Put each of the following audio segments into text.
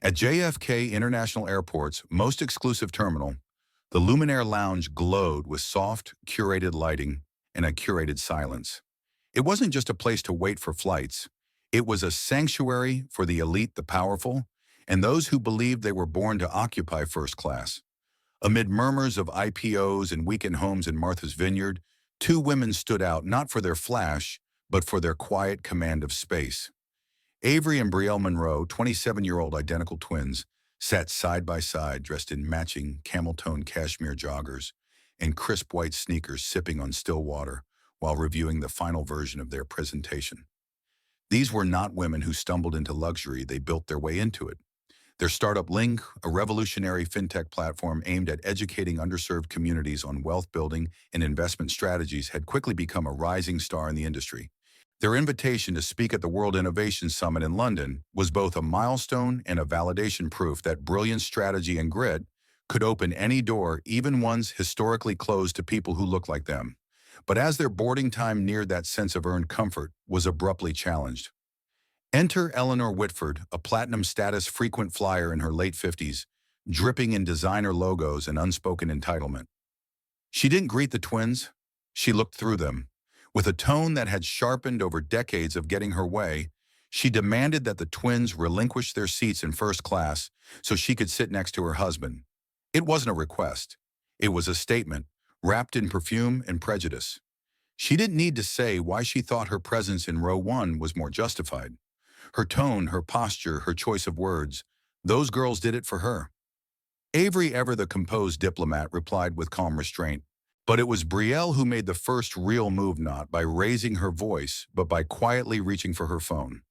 At JFK International Airport's most exclusive terminal, the Luminaire Lounge glowed with soft, curated lighting and a curated silence. It wasn't just a place to wait for flights. It was a sanctuary for the elite, the powerful, and those who believed they were born to occupy first class. Amid murmurs of IPOs and weekend homes in Martha's Vineyard, two women stood out not for their flash, but for their quiet command of space. Avery and Brielle Monroe, 27-year-old identical twins, sat side by side dressed in matching camel-toned cashmere joggers and crisp white sneakers, sipping on still water while reviewing the final version of their presentation. These were not women who stumbled into luxury, they built their way into it. Their startup Link, a revolutionary fintech platform aimed at educating underserved communities on wealth building and investment strategies, had quickly become a rising star in the industry. Their invitation to speak at the World Innovation Summit in London was both a milestone and a validation, proof that brilliant strategy and grit could open any door, even ones historically closed to people who looked like them. But as their boarding time neared, that sense of earned comfort was abruptly challenged. Enter Eleanor Whitford, a platinum status frequent flyer in her late 50s, dripping in designer logos and unspoken entitlement. She didn't greet the twins, she looked through them. With a tone that had sharpened over decades of getting her way, she demanded that the twins relinquish their seats in first class so she could sit next to her husband. It wasn't a request. It was a statement, wrapped in perfume and prejudice. She didn't need to say why she thought her presence in row one was more justified. Her tone, her posture, her choice of words, those girls did it for her. Avery, ever the composed diplomat, replied with calm restraint. But it was Brielle who made the first real move, not by raising her voice, but by quietly reaching for her phone.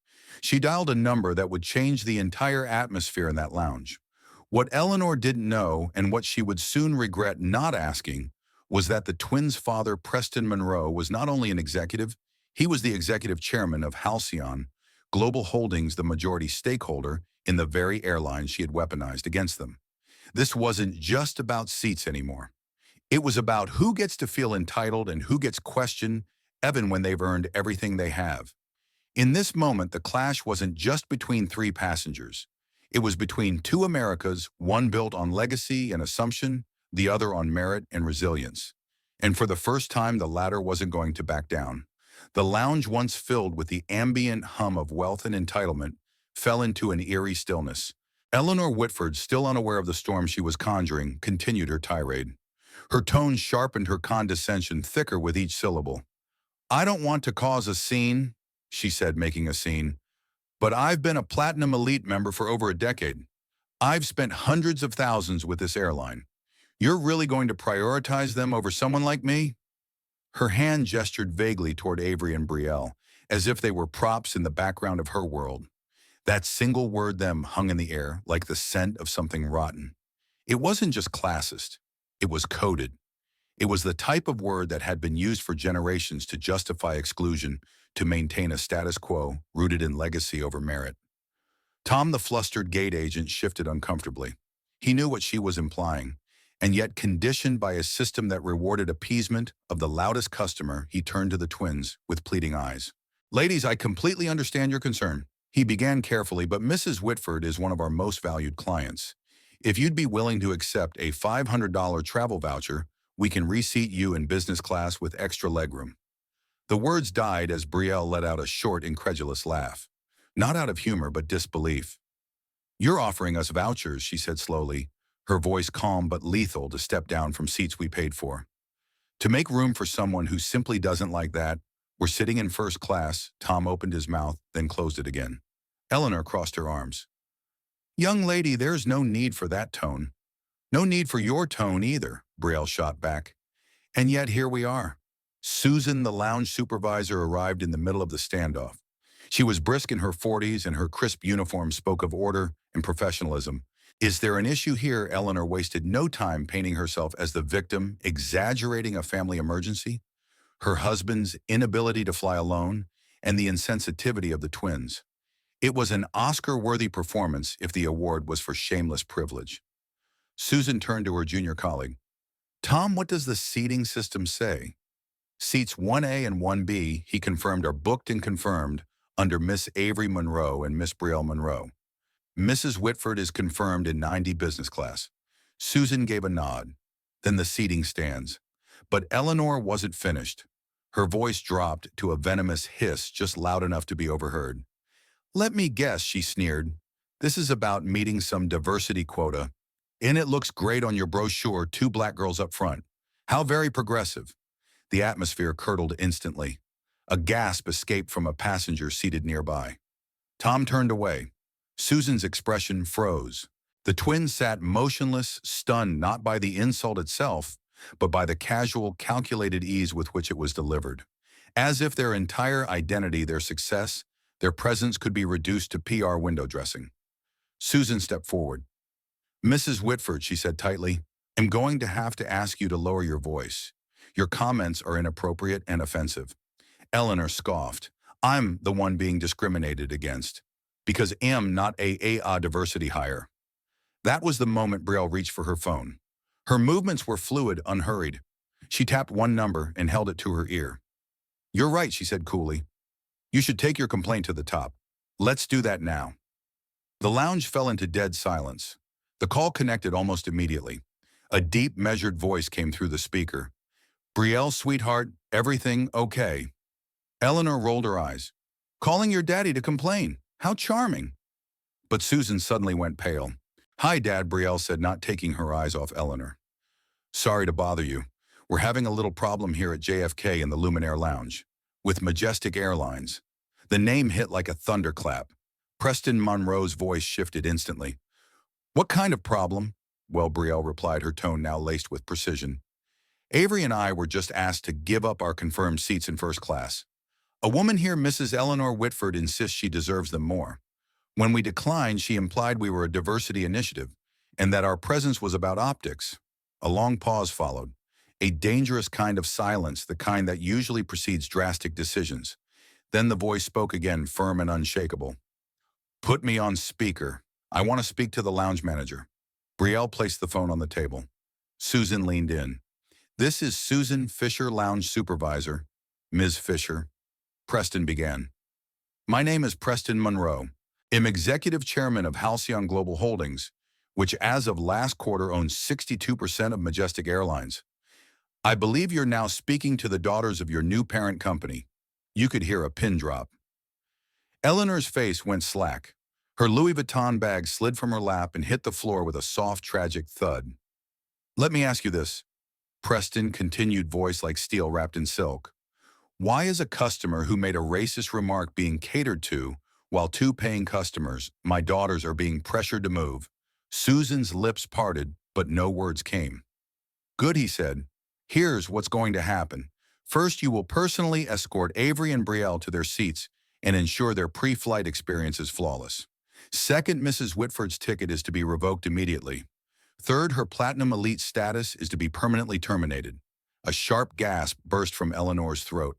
She dialed a number that would change the entire atmosphere in that lounge. What Eleanor didn't know, and what she would soon regret not asking, was that the twins' father, Preston Monroe, was not only an executive, he was the executive chairman of Halcyon Global Holdings, the majority stakeholder in the very airline she had weaponized against them. This wasn't just about seats anymore. It was about who gets to feel entitled and who gets questioned, even when they've earned everything they have. In this moment, the clash wasn't just between three passengers. It was between two Americas, one built on legacy and assumption, the other on merit and resilience. And for the first time, the latter wasn't going to back down. The lounge, once filled with the ambient hum of wealth and entitlement, fell into an eerie stillness. Eleanor Whitford, still unaware of the storm she was conjuring, continued her tirade. Her tone sharpened, her condescension thicker with each syllable. "I don't want to cause a scene," she said, making a scene, "but I've been a Platinum Elite member for over a decade. I've spent hundreds of thousands with this airline. You're really going to prioritize them over someone like me?" Her hand gestured vaguely toward Avery and Brielle, as if they were props in the background of her world. That single word, "them," hung in the air like the scent of something rotten. It wasn't just classist. It was coded. It was the type of word that had been used for generations to justify exclusion, to maintain a status quo rooted in legacy over merit. Tom, the flustered gate agent, shifted uncomfortably. He knew what she was implying, and yet, conditioned by a system that rewarded appeasement of the loudest customer, he turned to the twins with pleading eyes. "Ladies, I completely understand your concern." He began carefully, "but Mrs. Whitford is one of our most valued clients. If you'd be willing to accept a $500 travel voucher, we can reseat you in business class with extra legroom." The words died as Brielle let out a short, incredulous laugh. Not out of humor, but disbelief. "You're offering us vouchers," she said slowly, her voice calm but lethal, "to step down from seats we paid for. To make room for someone who simply doesn't like that. We're sitting in first class." Tom opened his mouth, then closed it again. Eleanor crossed her arms. "Young lady, there's no need for that tone." "No need for your tone either," Brielle shot back. And yet here we are. Susan, the lounge supervisor, arrived in the middle of the standoff. She was brisk in her 40s, and her crisp uniform spoke of order and professionalism. "Is there an issue here?" Eleanor wasted no time painting herself as the victim, exaggerating a family emergency, her husband's inability to fly alone, and the insensitivity of the twins. It was an Oscar-worthy performance if the award was for shameless privilege. Susan turned to her junior colleague. "Tom, what does the seating system say?" "Seats 1A and 1B," he confirmed, "are booked and confirmed under Miss Avery Monroe and Miss Brielle Monroe." Mrs. Whitford is confirmed in 90 business class. Susan gave a nod. Then the seating stands. But Eleanor wasn't finished. Her voice dropped to a venomous hiss just loud enough to be overheard. Let me guess, she sneered. This is about meeting some diversity quota. And it looks great on your brochure, 2 black girls up front. How very progressive. The atmosphere curdled instantly. A gasp escaped from a passenger seated nearby. Tom turned away. Susan's expression froze. The twins sat motionless, stunned not by the insult itself, but by the casual, calculated ease with which it was delivered. As if their entire identity, their success, their presence could be reduced to PR window dressing. Susan stepped forward. Mrs. Whitford, she said tightly, I'm going to have to ask you to lower your voice. Your comments are inappropriate and offensive. Eleanor scoffed. I'm the one being discriminated against, because I'm not a diversity hire. That was the moment Brielle reached for her phone. Her movements were fluid, unhurried. She tapped one number and held it to her ear. You're right, she said coolly. You should take your complaint to the top. Let's do that now. The lounge fell into dead silence. The call connected almost immediately. A deep, measured voice came through the speaker. Brielle, sweetheart, everything okay? Eleanor rolled her eyes. Calling your daddy to complain. How charming. But Susan suddenly went pale. Hi, Dad, Brielle said, not taking her eyes off Eleanor. Sorry to bother you. We're having a little problem here at JFK in the Luminaire Lounge. With Majestic Airlines. The name hit like a thunderclap. Preston Monroe's voice shifted instantly. What kind of problem? Well, Brielle replied, her tone now laced with precision. Avery and I were just asked to give up our confirmed seats in first class. A woman here, Mrs. Eleanor Whitford, insists she deserves them more. When we declined, she implied we were a diversity initiative and that our presence was about optics. A long pause followed. A dangerous kind of silence, the kind that usually precedes drastic decisions. Then the voice spoke again, firm and unshakable. Put me on speaker. I want to speak to the lounge manager. Brielle placed the phone on the table. Susan leaned in. This is Susan Fisher, lounge supervisor. Ms. Fisher. Preston began. My name is Preston Monroe. I'm executive chairman of Halcyon Global Holdings, which as of last quarter owns 62% of Majestic Airlines. I believe you're now speaking to the daughters of your new parent company. You could hear a pin drop. Eleanor's face went slack. Her Louis Vuitton bag slid from her lap and hit the floor with a soft, tragic thud. Let me ask you this. Preston continued, voice like steel wrapped in silk. Why is a customer who made a racist remark being catered to while 2 paying customers, my daughters, are being pressured to move? Susan's lips parted, but no words came. Good, he said. Here's what's going to happen. First, you will personally escort Avery and Brielle to their seats and ensure their pre-flight experience is flawless. Second, Mrs. Whitford's ticket is to be revoked immediately. Third, her Platinum Elite status is to be permanently terminated. A sharp gasp burst from Eleanor's throat.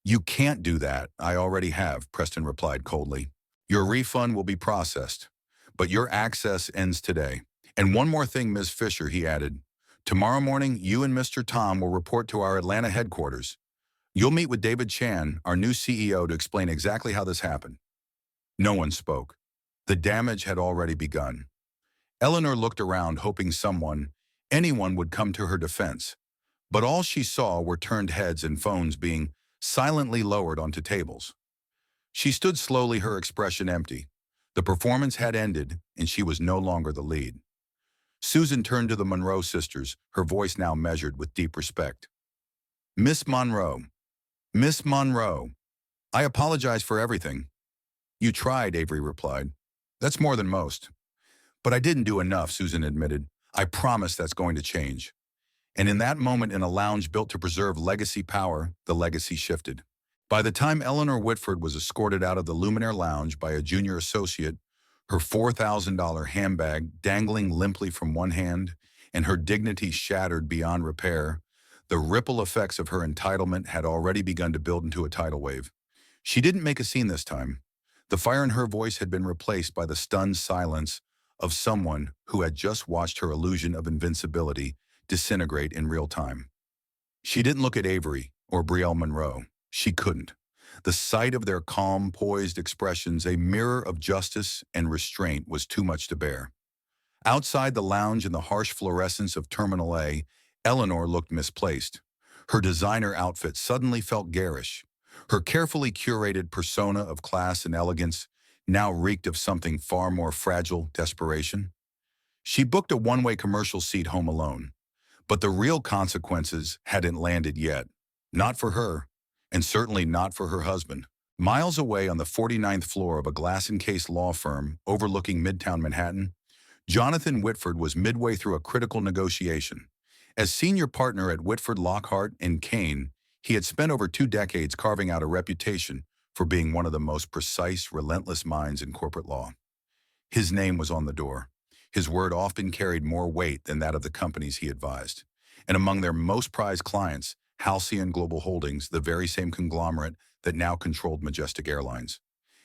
You can't do that. I already have, Preston replied coldly. Your refund will be processed, but your access ends today. And one more thing, Ms. Fisher, he added. Tomorrow morning, you and Mr. Tom will report to our Atlanta headquarters. You'll meet with David Chan, our new CEO, to explain exactly how this happened. No one spoke. The damage had already begun. Eleanor looked around, hoping anyone would come to her defense. But all she saw were turned heads and phones being silently lowered onto tables. She stood slowly, her expression empty. The performance had ended, and she was no longer the lead. Susan turned to the Monroe sisters, her voice now measured with deep respect. Miss Monroe, I apologize for everything. You tried, Avery replied. That's more than most. But I didn't do enough, Susan admitted. I promise that's going to change. And in that moment, in a lounge built to preserve legacy power, the legacy shifted. By the time Eleanor Whitford was escorted out of the Luminaire Lounge by a junior associate, her $4,000 handbag dangling limply from one hand and her dignity shattered beyond repair, the ripple effects of her entitlement had already begun to build into a tidal wave. She didn't make a scene this time. The fire in her voice had been replaced by the stunned silence of someone who had just watched her illusion of invincibility disintegrate in real time. She didn't look at Avery or Brielle Monroe. She couldn't. The sight of their calm, poised expressions, a mirror of justice and restraint, was too much to bear. Outside the lounge in the harsh fluorescence of Terminal A, Eleanor looked misplaced. Her designer outfit suddenly felt garish. Her carefully curated persona of class and elegance now reeked of something far more fragile: desperation. She booked a one-way commercial seat home alone. But the real consequences hadn't landed yet. Not for her, and certainly not for her husband. Miles away on the 49th floor of a glass-encased law firm overlooking Midtown Manhattan, Jonathan Whitford was midway through a critical negotiation. As senior partner at Whitford Lockhart and Kane, he had spent over 2 decades carving out a reputation for being one of the most precise, relentless minds in corporate law. His name was on the door. His word often carried more weight than that of the companies he advised. And among their most prized clients, Halcyon Global Holdings, the very same conglomerate that now controlled Majestic Airlines.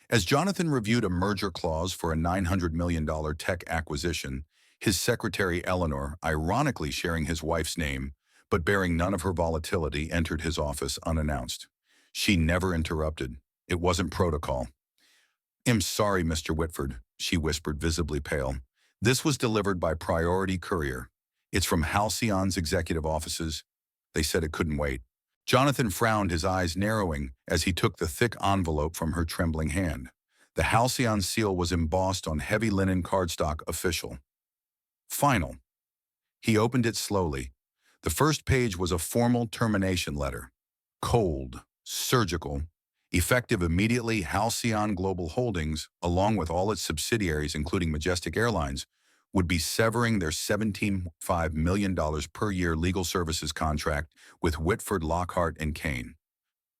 As Jonathan reviewed a merger clause for a $900 million tech acquisition, his secretary Eleanor, ironically sharing his wife's name, but bearing none of her volatility, entered his office unannounced. She never interrupted. It wasn't protocol. "I'm sorry, Mr. Whitford," she whispered, visibly pale. "This was delivered by priority courier. It's from Halcyon's executive offices. They said it couldn't wait." Jonathan frowned, his eyes narrowing as he took the thick envelope from her trembling hand. The Halcyon seal was embossed on heavy linen cardstock: official. Final. He opened it slowly. The first page was a formal termination letter. Cold, surgical, effective immediately. Halcyon Global Holdings, along with all its subsidiaries including Majestic Airlines, would be severing their $17.5 million per year legal services contract with Whitford Lockhart and Kane.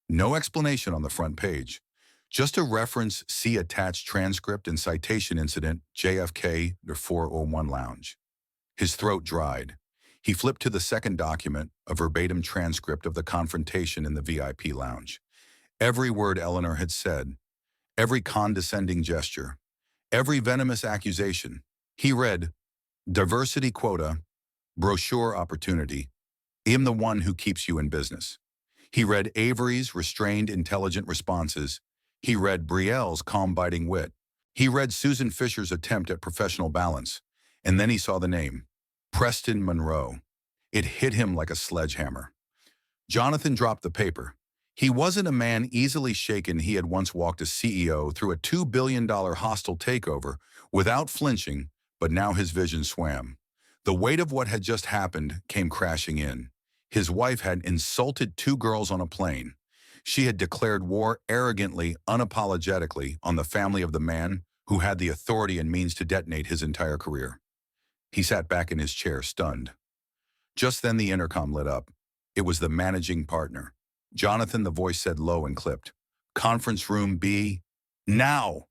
No explanation on the front page. Just a reference: see attached transcript and citation incident, JFK, the 401 lounge. His throat dried. He flipped to the second document, a verbatim transcript of the confrontation in the VIP lounge. Every word Eleanor had said, every condescending gesture, every venomous accusation. He read: diversity quota, brochure opportunity. I'm the one who keeps you in business. He read Avery's restrained, intelligent responses. He read Brielle's calm, biting wit. He read Susan Fisher's attempt at professional balance. And then he saw the name: Preston Monroe. It hit him like a sledgehammer. Jonathan dropped the paper. He wasn't a man easily shaken. He had once walked a CEO through a $2 billion hostile takeover without flinching, but now his vision swam. The weight of what had just happened came crashing in. His wife had insulted 2 girls on a plane. She had declared war arrogantly, unapologetically, on the family of the man who had the authority and means to detonate his entire career. He sat back in his chair, stunned. Just then the intercom lit up. It was the managing partner. "Jonathan," the voice said, low and clipped. "Conference room B, now."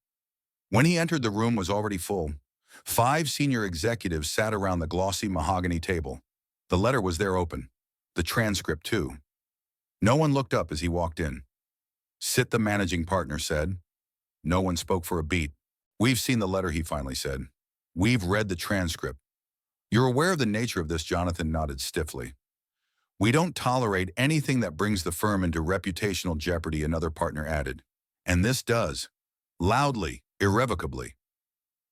When he entered, the room was already full. 5 senior executives sat around the glossy mahogany table. The letter was there, open. The transcript, too. No one looked up as he walked in. "Sit," the managing partner said. No one spoke for a beat. "We've seen the letter," he finally said. "We've read the transcript." "You're aware of the nature of this?" Jonathan nodded stiffly. "We don't tolerate anything that brings the firm into reputational jeopardy," another partner added. "And this does. Loudly, irrevocably."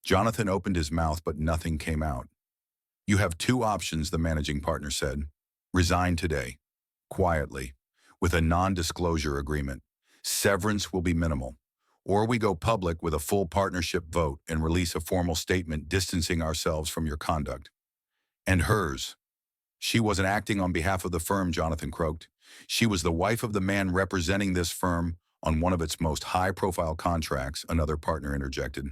Jonathan opened his mouth, but nothing came out. "You have 2 options," the managing partner said. "Resign today, quietly, with a non-disclosure agreement. Severance will be minimal. Or we go public with a full partnership vote and release a formal statement distancing ourselves from your conduct." And hers. She wasn't acting on behalf of the firm, Jonathan croaked. She was the wife of the man representing this firm on one of its most high-profile contracts, another partner interjected.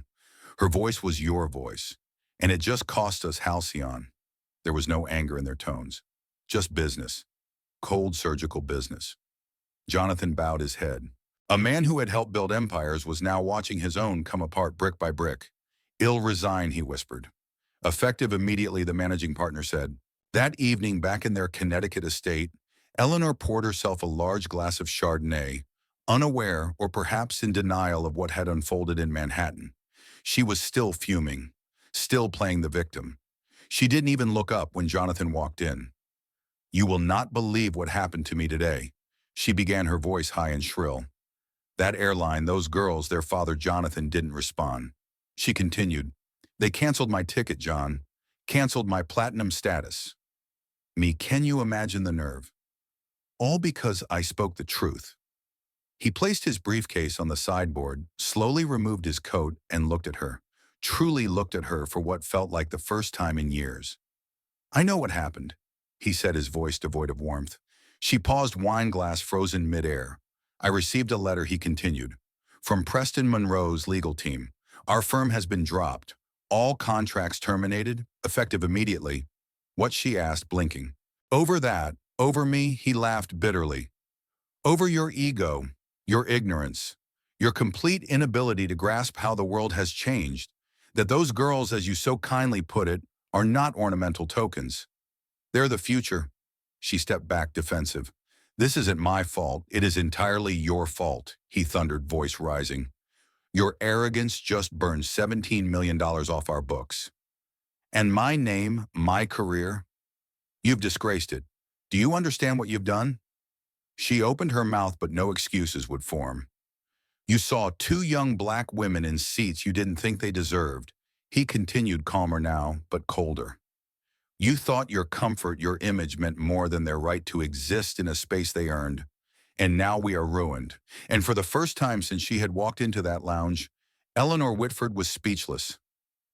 Her voice was your voice, and it just cost us Halcyon. There was no anger in their tones. Just business. Cold, surgical business. Jonathan bowed his head. A man who had helped build empires was now watching his own come apart brick by brick. "I'll resign," he whispered. "Effective immediately," the managing partner said. That evening, back in their Connecticut estate, Eleanor poured herself a large glass of Chardonnay, unaware or perhaps in denial of what had unfolded in Manhattan. She was still fuming, still playing the victim. She didn't even look up when Jonathan walked in. "You will not believe what happened to me today," she began, her voice high and shrill. That airline, those girls, their father Jonathan didn't respond. She continued, "They canceled my ticket, John. Canceled my platinum status. Me, can you imagine the nerve? All because I spoke the truth." He placed his briefcase on the sideboard, slowly removed his coat, and looked at her. Truly looked at her for what felt like the first time in years. "I know what happened," he said, his voice devoid of warmth. She paused, wine glass frozen midair. "I received a letter," he continued, "from Preston Monroe's legal team. Our firm has been dropped. All contracts terminated, effective immediately." "What?" she asked, blinking. "Over that, over me," he laughed bitterly. "Over your ego, your ignorance, your complete inability to grasp how the world has changed, that those girls, as you so kindly put it, are not ornamental tokens. They're the future." She stepped back, defensive. "This isn't my fault. It is entirely your fault," he thundered, voice rising. "Your arrogance just burned $17 million off our books. And my name, my career, you've disgraced it. Do you understand what you've done?" She opened her mouth, but no excuses would form. "You saw two young black women in seats you didn't think they deserved," he continued, calmer now, but colder. "You thought your comfort, your image meant more than their right to exist in a space they earned. And now we are ruined." And for the first time since she had walked into that lounge, Eleanor Whitford was speechless.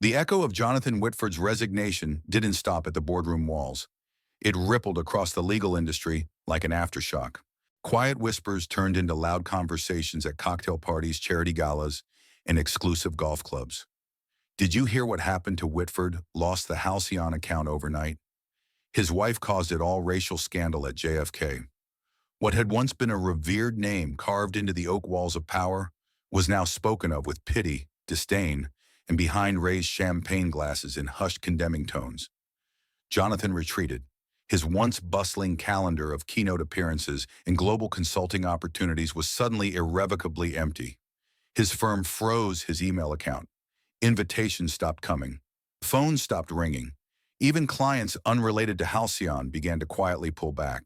The echo of Jonathan Whitford's resignation didn't stop at the boardroom walls. It rippled across the legal industry like an aftershock. Quiet whispers turned into loud conversations at cocktail parties, charity galas, and exclusive golf clubs. "Did you hear what happened to Whitford? Lost the Halcyon account overnight. His wife caused it all. Racial scandal at JFK. What had once been a revered name carved into the oak walls of power was now spoken of with pity, disdain, and behind raised champagne glasses in hushed condemning tones." Jonathan retreated. His once bustling calendar of keynote appearances and global consulting opportunities was suddenly irrevocably empty. His firm froze his email account. Invitations stopped coming. Phones stopped ringing. Even clients unrelated to Halcyon began to quietly pull back.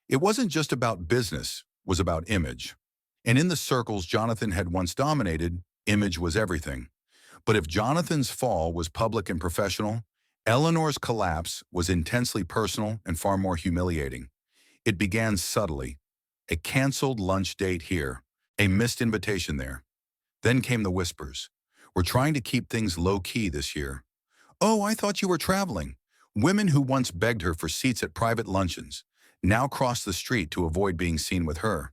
It wasn't just about business, it was about image. And in the circles Jonathan had once dominated, image was everything. But if Jonathan's fall was public and professional, Eleanor's collapse was intensely personal and far more humiliating. It began subtly. A canceled lunch date here, a missed invitation there. Then came the whispers. "We're trying to keep things low-key this year." "Oh, I thought you were traveling." Women who once begged her for seats at private luncheons now crossed the street to avoid being seen with her.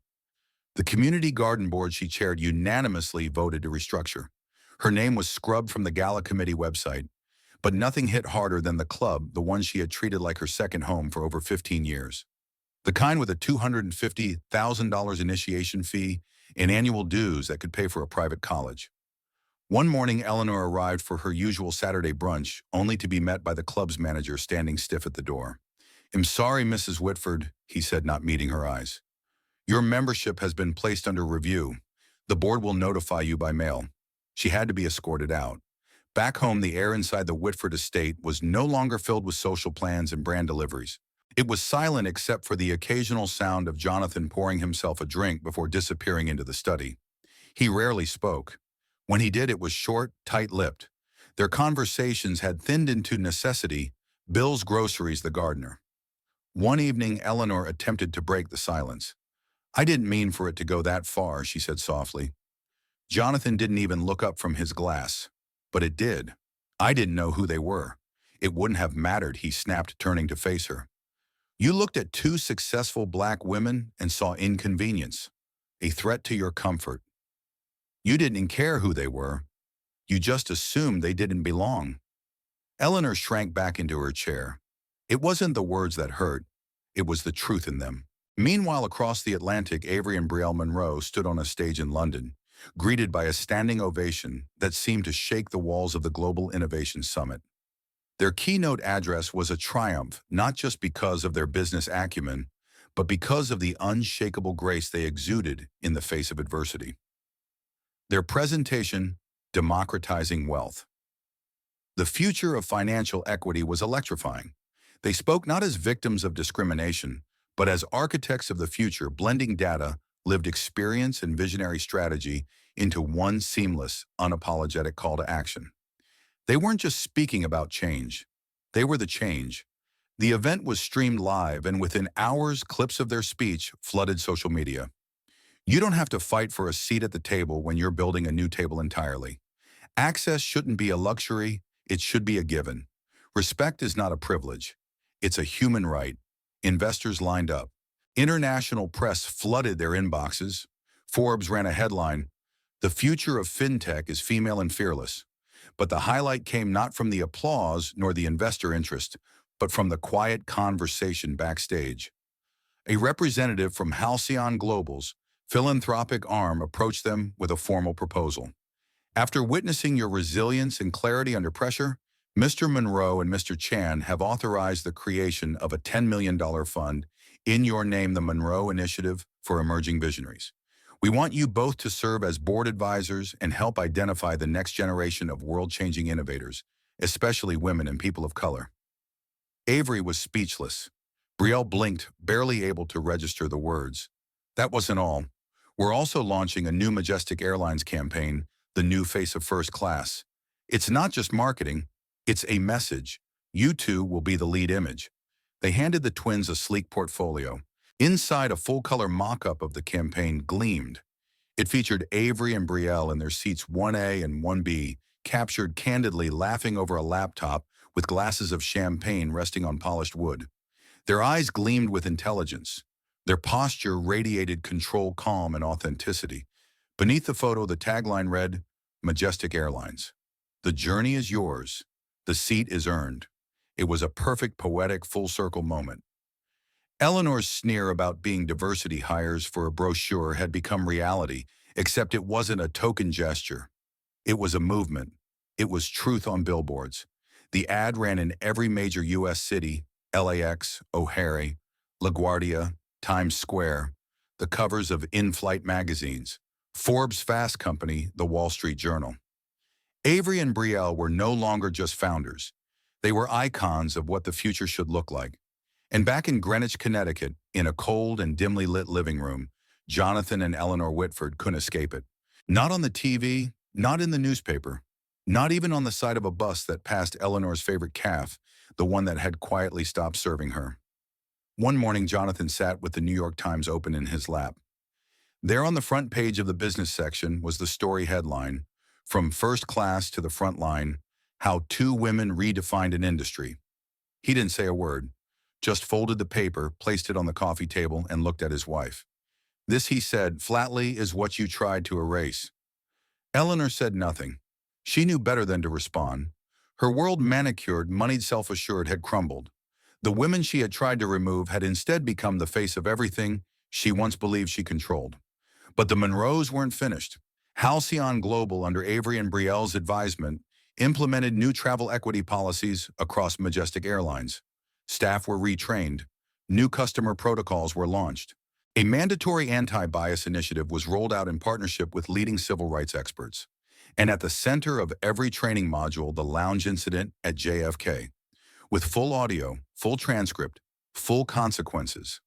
The community garden board she chaired unanimously voted to restructure. Her name was scrubbed from the gala committee website. But nothing hit harder than the club, the one she had treated like her second home for over 15 years. The kind with a $250,000 initiation fee and annual dues that could pay for a private college. One morning, Eleanor arrived for her usual Saturday brunch, only to be met by the club's manager standing stiff at the door. "I'm sorry, Mrs. Whitford," he said, not meeting her eyes. "Your membership has been placed under review. The board will notify you by mail." She had to be escorted out. Back home, the air inside the Whitford estate was no longer filled with social plans and brand deliveries. It was silent except for the occasional sound of Jonathan pouring himself a drink before disappearing into the study. He rarely spoke. When he did, it was short, tight-lipped. Their conversations had thinned into necessity: bills, groceries, the gardener. One evening, Eleanor attempted to break the silence. "I didn't mean for it to go that far," she said softly. Jonathan didn't even look up from his glass. "But it did. I didn't know who they were. It wouldn't have mattered," he snapped, turning to face her. "You looked at two successful black women and saw inconvenience, a threat to your comfort. You didn't care who they were. You just assumed they didn't belong." Eleanor shrank back into her chair. It wasn't the words that hurt. It was the truth in them. Meanwhile, across the Atlantic, Avery and Brielle Monroe stood on a stage in London, greeted by a standing ovation that seemed to shake the walls of the Global Innovation Summit. Their keynote address was a triumph, not just because of their business acumen, but because of the unshakable grace they exuded in the face of adversity. Their presentation, Democratizing Wealth. The future of financial equity was electrifying. They spoke not as victims of discrimination, but as architects of the future, blending data, lived experience and visionary strategy into one seamless, unapologetic call to action. They weren't just speaking about change. They were the change. The event was streamed live, and within hours, clips of their speech flooded social media. You don't have to fight for a seat at the table when you're building a new table entirely. Access shouldn't be a luxury, it should be a given. Respect is not a privilege. It's a human right. Investors lined up. International press flooded their inboxes. Forbes ran a headline, "The future of fintech is female and fearless." But the highlight came not from the applause nor the investor interest, but from the quiet conversation backstage. A representative from Halcyon Global's philanthropic arm approached them with a formal proposal. After witnessing your resilience and clarity under pressure, Mr. Monroe and Mr. Chan have authorized the creation of a $10 million fund in your name, the Monroe Initiative for Emerging Visionaries. We want you both to serve as board advisors and help identify the next generation of world-changing innovators, especially women and people of color. Avery was speechless. Brielle blinked, barely able to register the words. That wasn't all. We're also launching a new Majestic Airlines campaign, the new face of first class. It's not just marketing, it's a message. You two will be the lead image. They handed the twins a sleek portfolio. Inside, a full-color mock-up of the campaign gleamed. It featured Avery and Brielle in their seats 1A and 1B, captured candidly laughing over a laptop with glasses of champagne resting on polished wood. Their eyes gleamed with intelligence. Their posture radiated control, calm, and authenticity. Beneath the photo, the tagline read, "Majestic Airlines. The journey is yours. The seat is earned." It was a perfect, poetic, full-circle moment. Eleanor's sneer about being diversity hires for a brochure had become reality, except it wasn't a token gesture. It was a movement. It was truth on billboards. The ad ran in every major U.S. city, LAX, O'Hare, LaGuardia, Times Square, the covers of in-flight magazines, Forbes' Fast Company, the Wall Street Journal. Avery and Brielle were no longer just founders. They were icons of what the future should look like. And back in Greenwich, Connecticut, in a cold and dimly lit living room, Jonathan and Eleanor Whitford couldn't escape it. Not on the TV, not in the newspaper, not even on the side of a bus that passed Eleanor's favorite calf, the one that had quietly stopped serving her. One morning, Jonathan sat with the New York Times open in his lap. There on the front page of the business section was the story headline, "From First Class to the Front Line, How Two Women Redefined an Industry." He didn't say a word, just folded the paper, placed it on the coffee table, and looked at his wife. "This," he said, "flatly, is what you tried to erase." Eleanor said nothing. She knew better than to respond. Her world, manicured, moneyed, self-assured, had crumbled. The women she had tried to remove had instead become the face of everything she once believed she controlled. But the Monroes weren't finished. Halcyon Global, under Avery and Brielle's advisement, implemented new travel equity policies across Majestic Airlines. Staff were retrained. New customer protocols were launched. A mandatory anti-bias initiative was rolled out in partnership with leading civil rights experts. And at the center of every training module, the lounge incident at JFK, with full audio, full transcript, full consequences.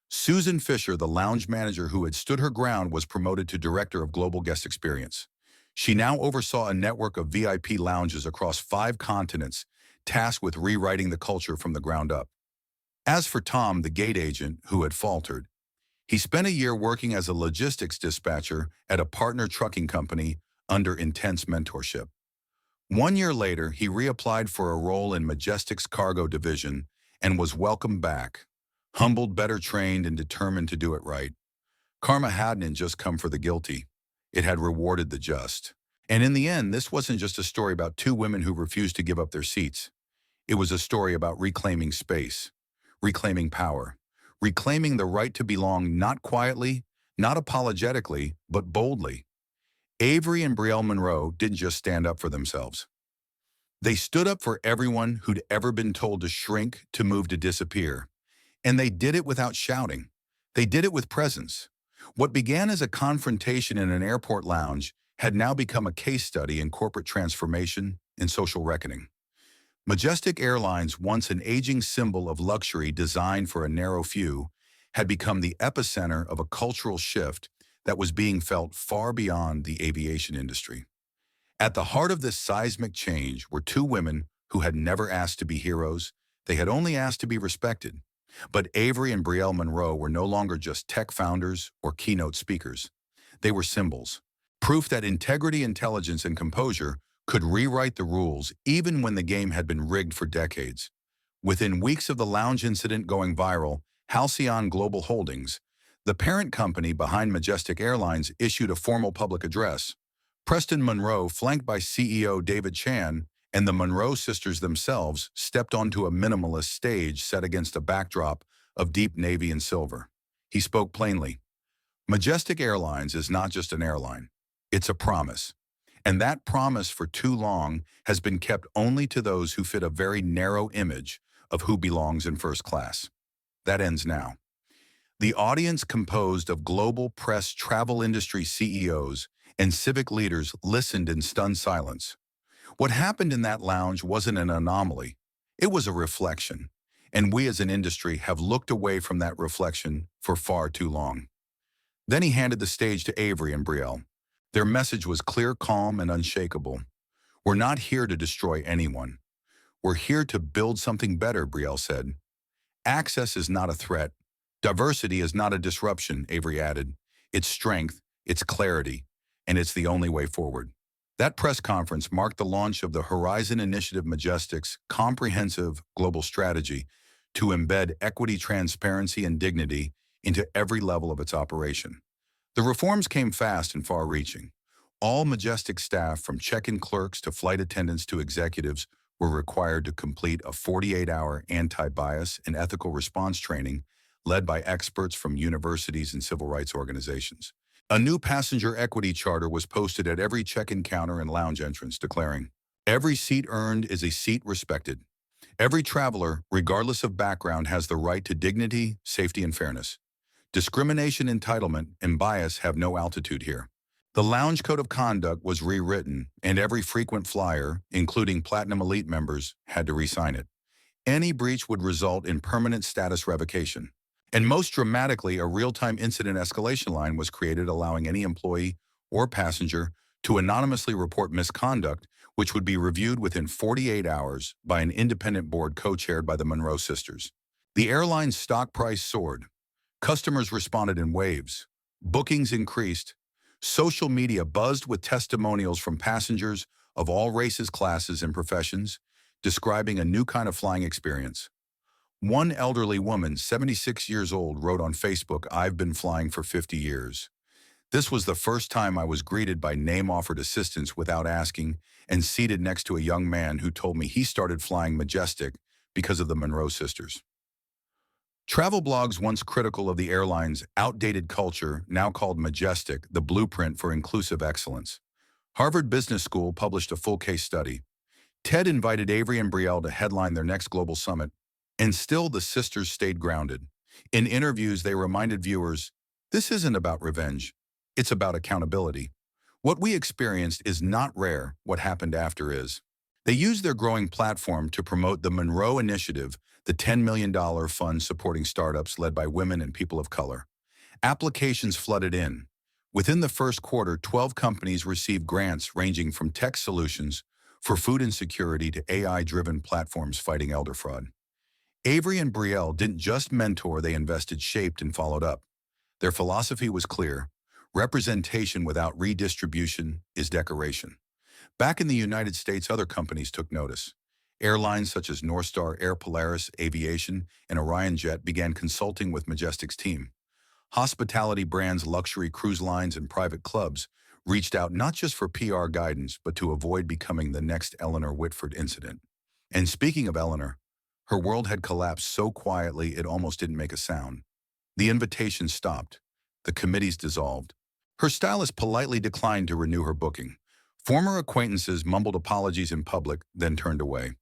Susan Fisher, the lounge manager who had stood her ground, was promoted to Director of Global Guest Experience. She now oversaw a network of VIP lounges across 5 continents, tasked with rewriting the culture from the ground up. As for Tom, the gate agent, who had faltered, he spent a year working as a logistics dispatcher at a partner trucking company under intense mentorship. 1 year later, he reapplied for a role in Majestic's cargo division and was welcomed back, humbled, better trained, and determined to do it right. Karma hadn't just come for the guilty. It had rewarded the just. And in the end, this wasn't just a story about 2 women who refused to give up their seats. It was a story about reclaiming space, reclaiming power, reclaiming the right to belong, not quietly, not apologetically, but boldly. Avery and Brielle Monroe didn't just stand up for themselves. They stood up for everyone who'd ever been told to shrink, to move, to disappear. And they did it without shouting. They did it with presence. What began as a confrontation in an airport lounge had now become a case study in corporate transformation and social reckoning. Majestic Airlines, once an aging symbol of luxury designed for a narrow few, had become the epicenter of a cultural shift that was being felt far beyond the aviation industry. At the heart of this seismic change were two women who had never asked to be heroes. They had only asked to be respected. But Avery and Brielle Monroe were no longer just tech founders or keynote speakers. They were symbols, proof that integrity, intelligence, and composure could rewrite the rules even when the game had been rigged for decades. Within weeks of the lounge incident going viral, Halcyon Global Holdings, the parent company behind Majestic Airlines, issued a formal public address. Preston Monroe, flanked by CEO David Chan, and the Monroe sisters themselves, stepped onto a minimalist stage set against a backdrop of deep navy and silver. He spoke plainly. Majestic Airlines is not just an airline. It's a promise. And that promise for too long has been kept only to those who fit a very narrow image of who belongs in first class. That ends now. The audience, composed of global press, travel industry CEOs, and civic leaders, listened in stunned silence. What happened in that lounge wasn't an anomaly. It was a reflection. And we as an industry have looked away from that reflection for far too long. Then he handed the stage to Avery and Brielle. Their message was clear, calm, and unshakable. We're not here to destroy anyone. We're here to build something better, Brielle said. Access is not a threat. Diversity is not a disruption, Avery added. It's strength, it's clarity, and it's the only way forward. That press conference marked the launch of the Horizon Initiative, Majestic's comprehensive global strategy to embed equity, transparency, and dignity into every level of its operation. The reforms came fast and far-reaching. All Majestic staff, from check-in clerks to flight attendants to executives, were required to complete a 48-hour anti-bias and ethical response training led by experts from universities and civil rights organizations. A new passenger equity charter was posted at every check-in counter and lounge entrance, declaring, "Every seat earned is a seat respected. Every traveler, regardless of background, has the right to dignity, safety, and fairness. Discrimination, entitlement, and bias have no altitude here." The lounge code of conduct was rewritten, and every frequent flyer, including Platinum Elite members, had to re-sign it. Any breach would result in permanent status revocation. And most dramatically, a real-time incident escalation line was created, allowing any employee or passenger to anonymously report misconduct, which would be reviewed within 48 hours by an independent board co-chaired by the Monroe sisters. The airline's stock price soared. Customers responded in waves. Bookings increased. Social media buzzed with testimonials from passengers of all races, classes, and professions, describing a new kind of flying experience. One elderly woman, 76 years old, wrote on Facebook, "I've been flying for 50 years. This was the first time I was greeted by name-offered assistance without asking, and seated next to a young man who told me he started flying Majestic because of the Monroe sisters." Travel blogs, once critical of the airline's outdated culture, now called Majestic, the blueprint for inclusive excellence. Harvard Business School published a full case study. TED invited Avery and Brielle to headline their next global summit, and still the sisters stayed grounded. In interviews, they reminded viewers, "This isn't about revenge. It's about accountability. What we experienced is not rare. What happened after is." They used their growing platform to promote the Monroe Initiative, the $10 million fund supporting startups led by women and people of color. Applications flooded in. Within the first quarter, 12 companies received grants ranging from tech solutions for food insecurity to AI-driven platforms fighting elder fraud. Avery and Brielle didn't just mentor, they invested, shaped, and followed up. Their philosophy was clear. Representation without redistribution is decoration. Back in the United States, other companies took notice. Airlines such as North Star, Air Polaris Aviation, and Orion Jet began consulting with Majestic's team. Hospitality brands, luxury cruise lines, and private clubs reached out not just for PR guidance, but to avoid becoming the next Eleanor Whitford incident. And speaking of Eleanor, her world had collapsed so quietly it almost didn't make a sound. The invitations stopped. The committees dissolved. Her stylist politely declined to renew her booking. Former acquaintances mumbled apologies in public, then turned away.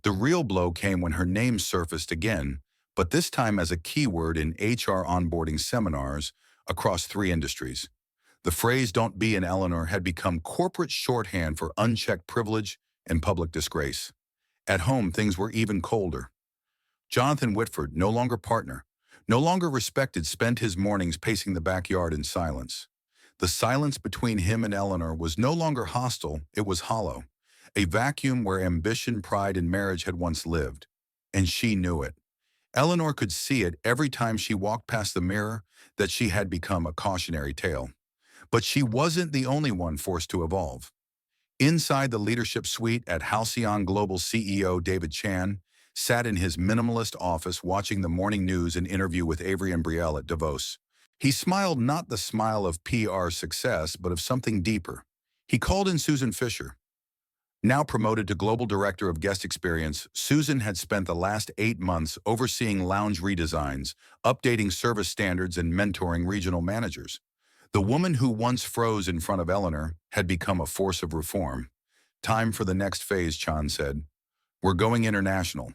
The real blow came when her name surfaced again, but this time as a keyword in HR onboarding seminars across 3 industries. The phrase "don't be an Eleanor" had become corporate shorthand for unchecked privilege and public disgrace. At home, things were even colder. Jonathan Whitford, no longer partner, no longer respected, spent his mornings pacing the backyard in silence. The silence between him and Eleanor was no longer hostile, it was hollow. A vacuum where ambition, pride, and marriage had once lived. And she knew it. Eleanor could see it every time she walked past the mirror that she had become a cautionary tale. But she wasn't the only one forced to evolve. Inside the leadership suite at Halcyon Global CEO David Chan sat in his minimalist office watching the morning news and interview with Avery and Brielle at Davos. He smiled, not the smile of PR success, but of something deeper. He called in Susan Fisher. Now promoted to Global Director of Guest Experience, Susan had spent the last 8 months overseeing lounge redesigns, updating service standards, and mentoring regional managers. The woman who once froze in front of Eleanor had become a force of reform. Time for the next phase, Chan said. We're going international.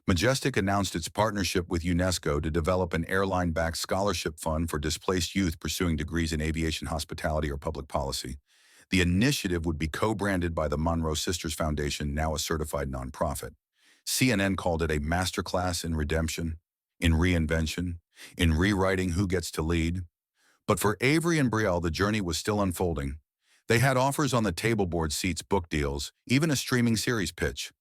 Majestic announced its partnership with UNESCO to develop an airline-backed scholarship fund for displaced youth pursuing degrees in aviation, hospitality, or public policy. The initiative would be co-branded by the Monroe Sisters Foundation, now a certified nonprofit. CNN called it a masterclass in redemption, in reinvention, in rewriting who gets to lead. But for Avery and Brielle, the journey was still unfolding. They had offers on the table, board seats, book deals, even a streaming series pitch.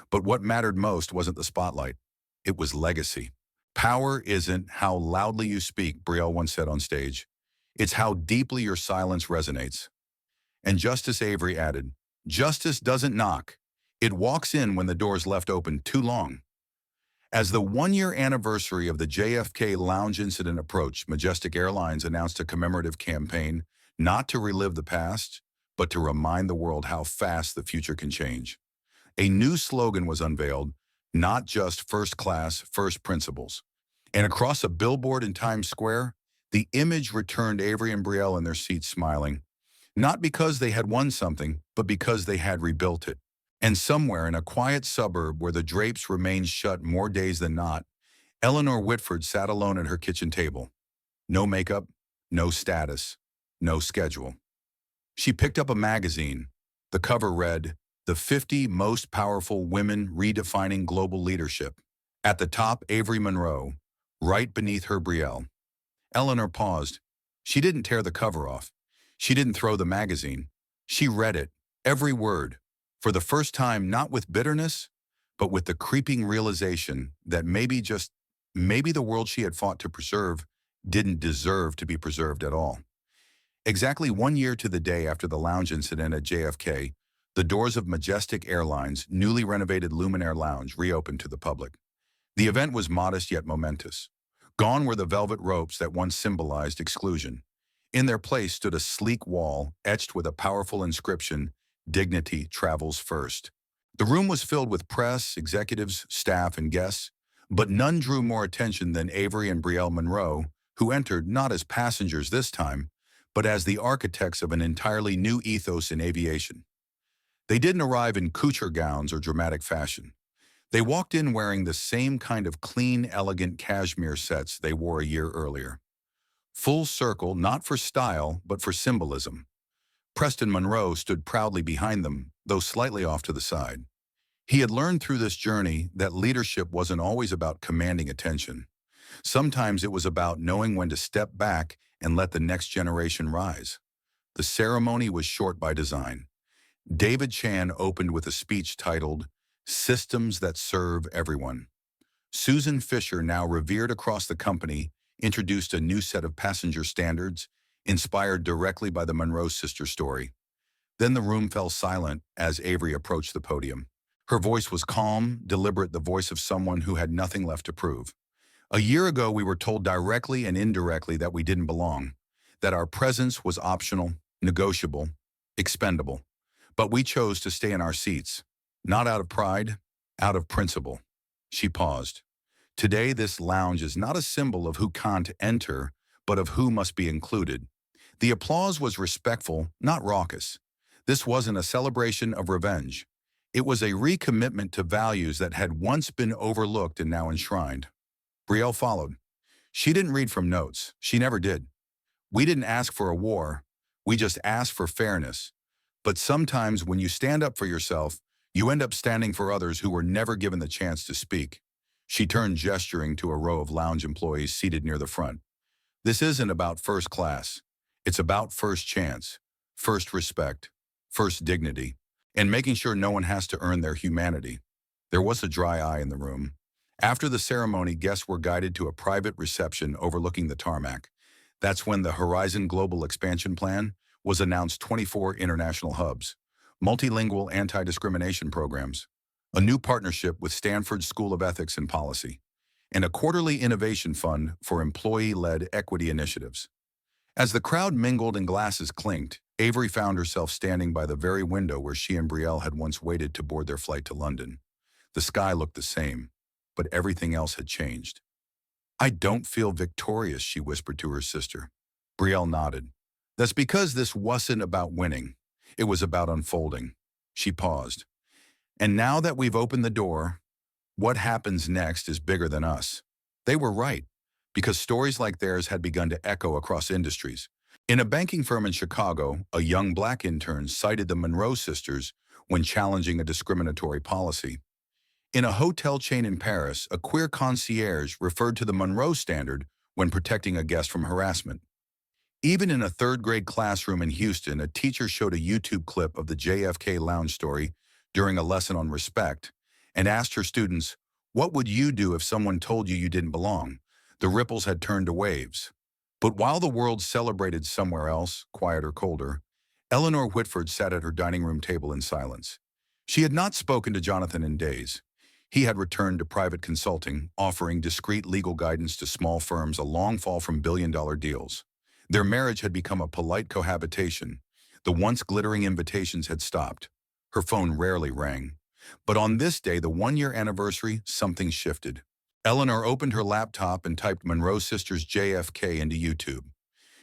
But what mattered most wasn't the spotlight. It was legacy. Power isn't how loudly you speak, Brielle once said on stage. It's how deeply your silence resonates. And Justice Avery added, justice doesn't knock. It walks in when the door's left open too long. As the one-year anniversary of the JFK lounge incident approached, Majestic Airlines announced a commemorative campaign, not to relive the past, but to remind the world how fast the future can change. A new slogan was unveiled, not just first class, first principles. And across a billboard in Times Square, the image returned Avery and Brielle in their seats smiling, not because they had won something, but because they had rebuilt it. And somewhere in a quiet suburb where the drapes remained shut more days than not, Eleanor Whitford sat alone at her kitchen table. No makeup, no status, no schedule. She picked up a magazine. The cover read, The 50 Most Powerful Women Redefining Global Leadership. At the top, Avery Monroe. Right beneath her, Brielle. Eleanor paused. She didn't tear the cover off. She didn't throw the magazine. She read it, every word, for the first time, not with bitterness, but with the creeping realization that maybe the world she had fought to preserve didn't deserve to be preserved at all. Exactly 1 year to the day after the lounge incident at JFK, the doors of Majestic Airlines' newly renovated Luminaire Lounge reopened to the public. The event was modest yet momentous. Gone were the velvet ropes that once symbolized exclusion. In their place stood a sleek wall etched with a powerful inscription, Dignity Travels First. The room was filled with press, executives, staff, and guests, but none drew more attention than Avery and Brielle Monroe, who entered not as passengers this time, but as the architects of an entirely new ethos in aviation. They didn't arrive in couture gowns or dramatic fashion. They walked in wearing the same kind of clean, elegant cashmere sets they wore a year earlier. Full circle, not for style, but for symbolism. Preston Monroe stood proudly behind them, though slightly off to the side. He had learned through this journey that leadership wasn't always about commanding attention. Sometimes it was about knowing when to step back and let the next generation rise. The ceremony was short by design. David Chan opened with a speech titled, Systems That Serve Everyone. Susan Fisher, now revered across the company, introduced a new set of passenger standards, inspired directly by the Monroe sister story. Then the room fell silent as Avery approached the podium. Her voice was calm, deliberate, the voice of someone who had nothing left to prove. A year ago, we were told directly and indirectly that we didn't belong, that our presence was optional, negotiable, expendable. But we chose to stay in our seats, not out of pride, out of principle. She paused. Today, this lounge is not a symbol of who can't enter, but of who must be included. The applause was respectful, not raucous. This wasn't a celebration of revenge. It was a recommitment to values that had once been overlooked and now enshrined. Brielle followed. She didn't read from notes. She never did. We didn't ask for a war. We just asked for fairness. But sometimes when you stand up for yourself, you end up standing for others who were never given the chance to speak. She turned, gesturing to a row of lounge employees seated near the front. This isn't about first class. It's about first chance, first respect, first dignity, and making sure no one has to earn their humanity. There was a dry eye in the room. After the ceremony, guests were guided to a private reception overlooking the tarmac. That's when the Horizon Global Expansion Plan was announced: 24 international hubs, multilingual anti-discrimination programs, a new partnership with Stanford School of Ethics and Policy, and a quarterly innovation fund for employee-led equity initiatives. As the crowd mingled and glasses clinked, Avery found herself standing by the very window where she and Brielle had once waited to board their flight to London. The sky looked the same, but everything else had changed. "I don't feel victorious," she whispered to her sister. Brielle nodded. "That's because this wasn't about winning. It was about unfolding." She paused. "And now that we've opened the door, what happens next is bigger than us." They were right, because stories like theirs had begun to echo across industries. In a banking firm in Chicago, a young black intern cited the Monroe sisters when challenging a discriminatory policy. In a hotel chain in Paris, a queer concierge referred to the Monroe Standard when protecting a guest from harassment. Even in a third-grade classroom in Houston, a teacher showed a YouTube clip of the JFK lounge story during a lesson on respect and asked her students, "What would you do if someone told you you didn't belong?" The ripples had turned to waves. But while the world celebrated somewhere else, quieter, colder, Eleanor Whitford sat at her dining room table in silence. She had not spoken to Jonathan in days. He had returned to private consulting, offering discreet legal guidance to small firms, a long fall from billion-dollar deals. Their marriage had become a polite cohabitation. The once glittering invitations had stopped. Her phone rarely rang. But on this day, the one-year anniversary, something shifted. Eleanor opened her laptop and typed Monroe Sisters JFK into YouTube.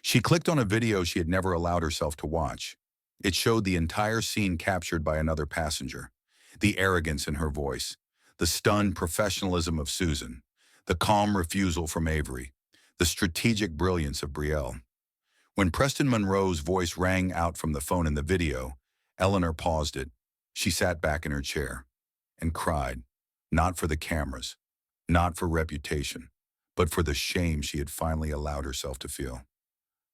She clicked on a video she had never allowed herself to watch. It showed the entire scene captured by another passenger. The arrogance in her voice, the stunned professionalism of Susan, the calm refusal from Avery, the strategic brilliance of Brielle. When Preston Monroe's voice rang out from the phone in the video, Eleanor paused it. She sat back in her chair and cried, not for the cameras, not for reputation, but for the shame she had finally allowed herself to feel.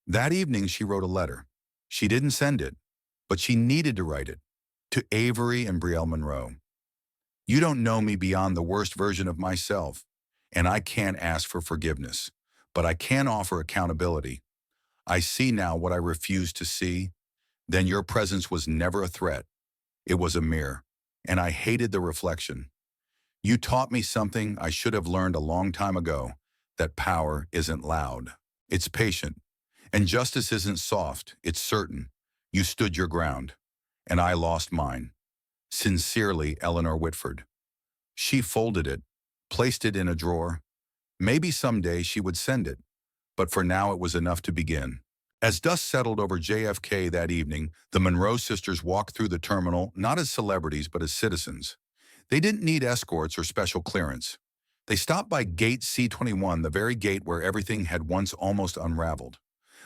That evening, she wrote a letter. She didn't send it, but she needed to write it, to Avery and Brielle Monroe. "You don't know me beyond the worst version of myself, and I can't ask for forgiveness, but I can offer accountability. I see now what I refused to see. Then your presence was never a threat. It was a mirror, and I hated the reflection. You taught me something I should have learned a long time ago, that power isn't loud. It's patient, and justice isn't soft, it's certain. You stood your ground, and I lost mine. Sincerely, Eleanor Whitford." She folded it, placed it in a drawer. Maybe someday she would send it, but for now it was enough to begin. As dust settled over JFK that evening, the Monroe sisters walked through the terminal not as celebrities but as citizens. They didn't need escorts or special clearance. They stopped by Gate C-21, the very gate where everything had once almost unraveled.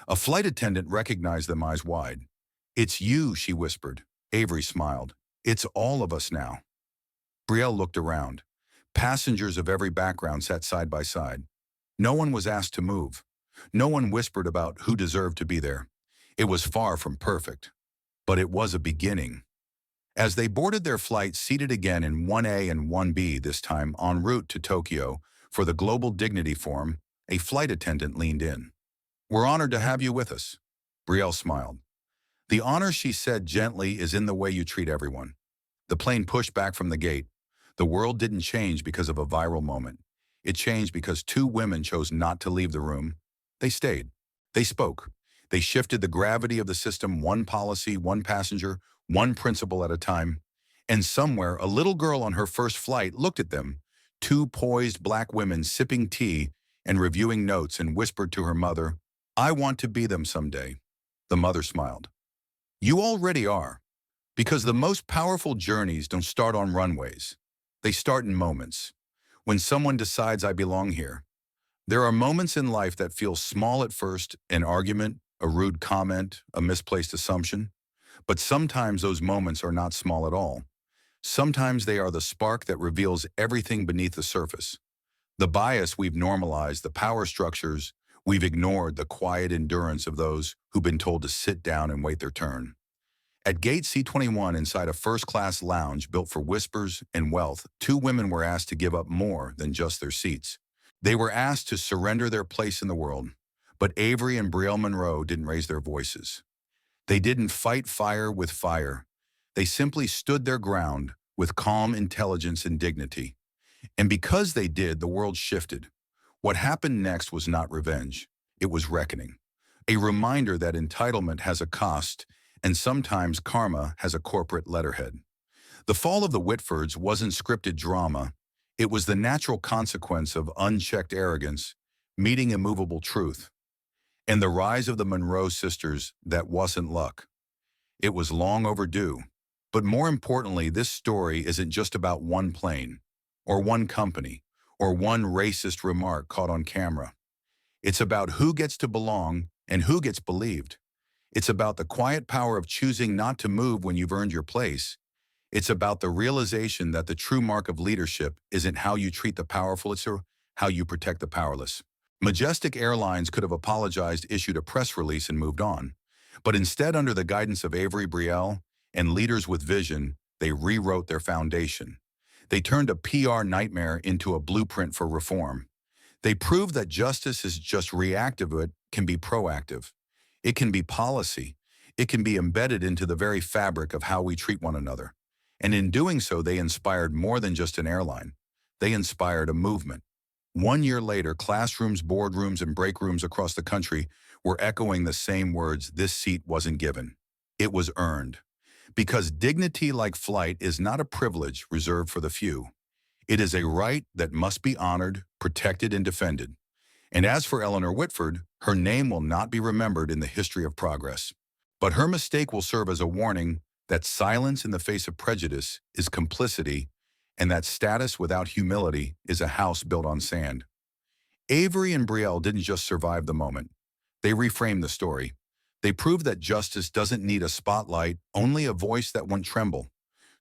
A flight attendant recognized them, eyes wide. "It's you," she whispered. Avery smiled. "It's all of us now." Brielle looked around. Passengers of every background sat side by side. No one was asked to move. No one whispered about who deserved to be there. It was far from perfect, but it was a beginning. As they boarded their flight, seated again in 1A and 1B, this time en route to Tokyo for the Global Dignity Forum, a flight attendant leaned in. "We're honored to have you with us." Brielle smiled. "The honor," she said gently, "is in the way you treat everyone." The plane pushed back from the gate. The world didn't change because of a viral moment. It changed because two women chose not to leave the room. They stayed. They spoke. They shifted the gravity of the system, one policy, one passenger, one principle at a time. And somewhere, a little girl on her first flight looked at them, two poised black women sipping tea and reviewing notes, and whispered to her mother, "I want to be them someday." The mother smiled. "You already are, because the most powerful journeys don't start on runways. They start in moments. When someone decides, 'I belong here.' There are moments in life that feel small at first, an argument, a rude comment, a misplaced assumption. But sometimes those moments are not small at all. Sometimes they are the spark that reveals everything beneath the surface. The bias we've normalized, the power structures we've ignored, the quiet endurance of those who've been told to sit down and wait their turn. At Gate C21, inside a first-class lounge built for whispers and wealth, two women were asked to give up more than just their seats. They were asked to surrender their place in the world, but Avery and Brielle Monroe didn't raise their voices. They didn't fight fire with fire. They simply stood their ground with calm intelligence and dignity. And because they did, the world shifted. What happened next was not revenge. It was reckoning. A reminder that entitlement has a cost, and sometimes karma has a corporate letterhead. The fall of the Whitfords wasn't scripted drama. It was the natural consequence of unchecked arrogance meeting immovable truth. And the rise of the Monroe sisters, that wasn't luck. It was long overdue. But more importantly, this story isn't just about one plane, or one company, or one racist remark caught on camera. It's about who gets to belong and who gets believed. It's about the quiet power of choosing not to move when you've earned your place. It's about the realization that the true mark of leadership isn't how you treat the powerful, it's how you protect the powerless. Majestic Airlines could have apologized, issued a press release, and moved on. But instead, under the guidance of Avery Brielle and leaders with vision, they rewrote their foundation. They turned a PR nightmare into a blueprint for reform. They proved that justice is just reactive, but can be proactive. It can be policy. It can be embedded into the very fabric of how we treat one another. And in doing so, they inspired more than just an airline. They inspired a movement. 1 year later, classrooms, boardrooms, and break rooms across the country were echoing the same words: this seat wasn't given. It was earned. Because dignity, like flight, is not a privilege reserved for the few. It is a right that must be honored, protected, and defended. And as for Eleanor Whitford, her name will not be remembered in the history of progress. But her mistake will serve as a warning that silence in the face of prejudice is complicity, and that status without humility is a house built on sand. Avery and Brielle didn't just survive the moment. They reframed the story. They proved that justice doesn't need a spotlight, only a voice that won't tremble.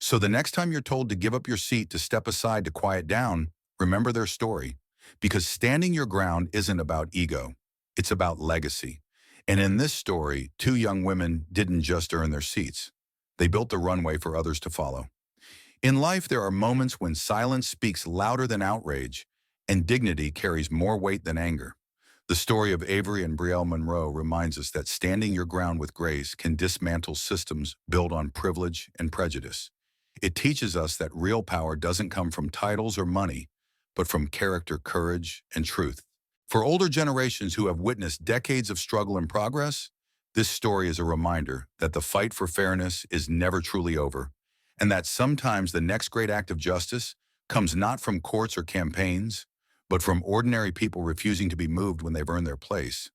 So the next time you're told to give up your seat, to step aside, to quiet down, remember their story. Because standing your ground isn't about ego. It's about legacy. And in this story, two young women didn't just earn their seats. They built the runway for others to follow. In life, there are moments when silence speaks louder than outrage, and dignity carries more weight than anger. The story of Avery and Brielle Monroe reminds us that standing your ground with grace can dismantle systems built on privilege and prejudice. It teaches us that real power doesn't come from titles or money, but from character, courage, and truth. For older generations who have witnessed decades of struggle and progress, this story is a reminder that the fight for fairness is never truly over, and that sometimes the next great act of justice comes not from courts or campaigns, but from ordinary people refusing to be moved when they've earned their place.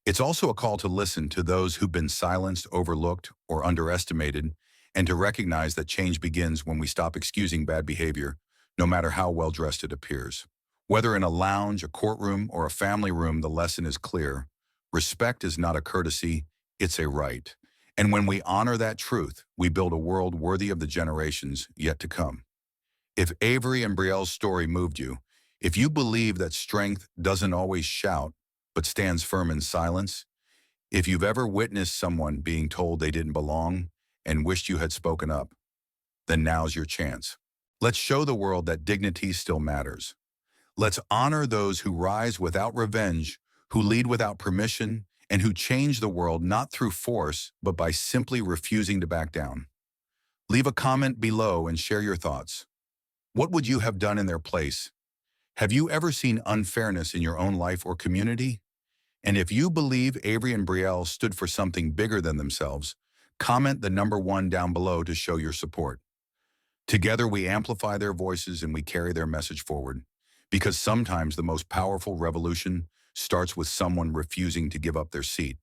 It's also a call to listen to those who've been silenced, overlooked, or underestimated, and to recognize that change begins when we stop excusing bad behavior, no matter how well-dressed it appears. Whether in a lounge, a courtroom, or a family room, the lesson is clear. Respect is not a courtesy, it's a right. And when we honor that truth, we build a world worthy of the generations yet to come. If Avery and Brielle's story moved you, if you believe that strength doesn't always shout, but stands firm in silence, if you've ever witnessed someone being told they didn't belong and wished you had spoken up, then now's your chance. Let's show the world that dignity still matters. Let's honor those who rise without revenge, who lead without permission, and who change the world not through force, but by simply refusing to back down. Leave a comment below and share your thoughts. What would you have done in their place? Have you ever seen unfairness in your own life or community? And if you believe Avery and Brielle stood for something bigger than themselves, comment the number 1 down below to show your support. Together we amplify their voices and we carry their message forward. Because sometimes the most powerful revolution starts with someone refusing to give up their seat.